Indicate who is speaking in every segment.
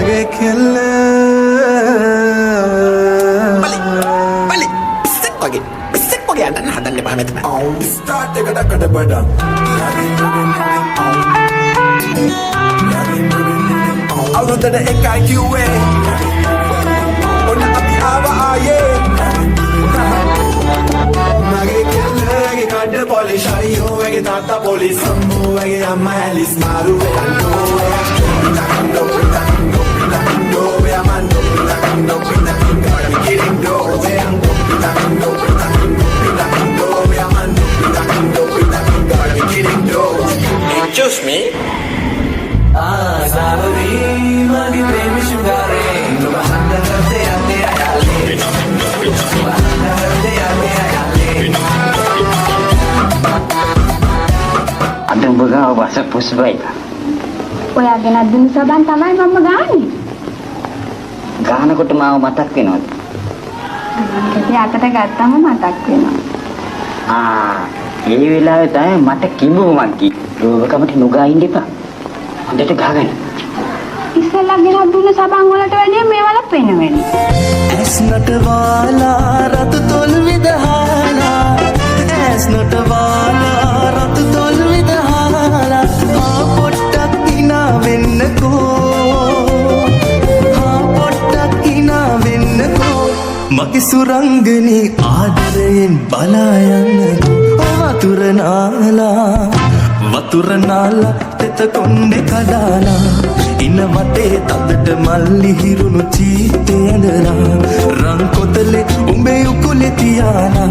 Speaker 1: mage kille bali bisik wage adanna hadanne ba metan start එක ඩකට බඩම් අවුරුද්දට එකයි කිව්වේ ඔන්න අපි ආවා ආයේ mage kille ge කඩ පොලිෂ් අයියෝ වගේ තාත්තා පොලිස් සම්මෝ වගේ අම්මා ඇලිස් මාරු Excuse me. Sabari magi premi shungare bahanda karte ate ayale bahanda karte ate ayale
Speaker 2: අද උඹ ගාව වස පුස්බයි
Speaker 3: ඔයාගෙන අදින සබන් තමයි මම ගාන්නේ
Speaker 2: ගානකොට මාව මතක් වෙනවද
Speaker 3: ගානකට අතට ගත්තම මතක් වෙනවා
Speaker 2: ඒ වෙලාවේ තමයි මට කිඹුමක් කි රෝගකමට නුගා ඉන්න එපා හොඳට ගහගන්න
Speaker 3: ඉස්සෙල්ලාගෙන අදින සබන් වලට වැඩිය මේවල පෙනෙන්නේ
Speaker 1: ඇස් නටවාලා රතු තොල් විදහාලා ඇස් නටවාලා රතු තොල් විදහාලා පොට්ටක් ඉනා වෙන්නකෝ පොට්ටක් ඉනා වෙන්නකෝ මගේ සුරංගනී ආදරයෙන් බලා යන්නකෝ වතුර නාලා තෙත කොණ්ඩේ කඩාලා ඉන වටේ තදට මල්ලි හිරුණු චීතේ ඇඳලා රන් කොතලේ උඹේ උකුලේ තියාලා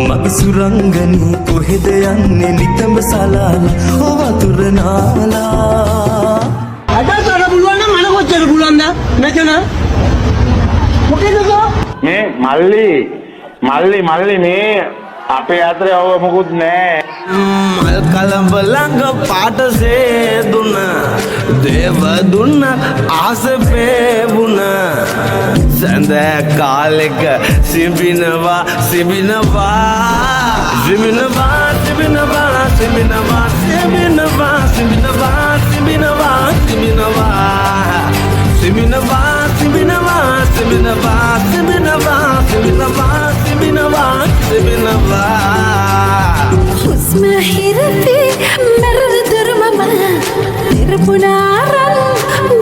Speaker 1: මගේ සුරංගනී කොහෙද යන්නේ නිතඹ සලාලා වතුර නාලා
Speaker 4: අදතර පුළුවන් නම් අන කොච්චර පුළුවන්ද මෙතන මොකේද
Speaker 5: මේ මල්ලි මේ අපේ අතරේ ඔව මොකුත් නෑ
Speaker 4: මල් කලඹ ළඟ පාටසේ දුන්න දේව දුන්න ආස පෙවුන සඳ කාලෙක සිඹිනවා
Speaker 6: Husma hirati merar durmama nirpunaran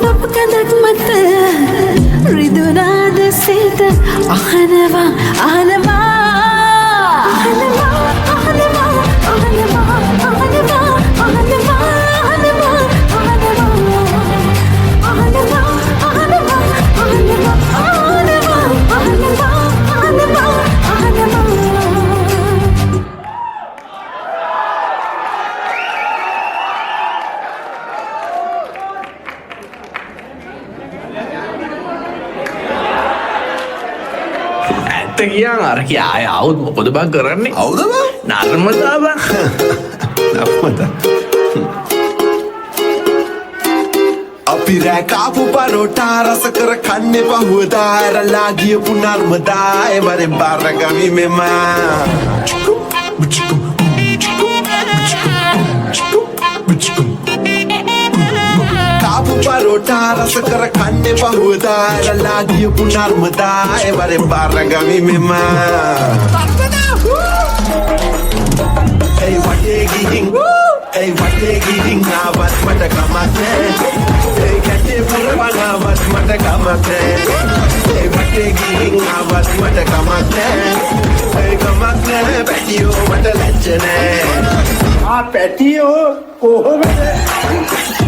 Speaker 6: bapkadak mata ridunad sita ahanava ahanava ahanava ahanava ahanava ahanava ahanava ahanava ahanava ahanava ahanava
Speaker 4: කියා අර කිය ආය આવුත් මොකද බං කරන්නේ
Speaker 1: අවුද බං
Speaker 4: නර්මදා බං
Speaker 1: නර්මදා අපි රෑ කාපු පරෝටා රස කර කන්නේ පහුවදා ඇරලා ගියපු නර්මදා ඒ වරෙන් බාරගමි මෙම කාපු පරෝටා රස කර කන්නේ පහුවදා ඇරලා ගියපු නර්මදා ඒ වරෙන් බාරගමි මෙම Hey, වටේ ගිහින් ආවත් මට කමක් නෑ ඒ කැටේ පුරවනවත් මට කමක් නෑ ඒ වටේ ගිහින් ආවත් මට කමක් නෑ ඒ කමක් නෑ පැටියෝ මට ලැජ්ජ නෑ පැටියෝ කොහොමද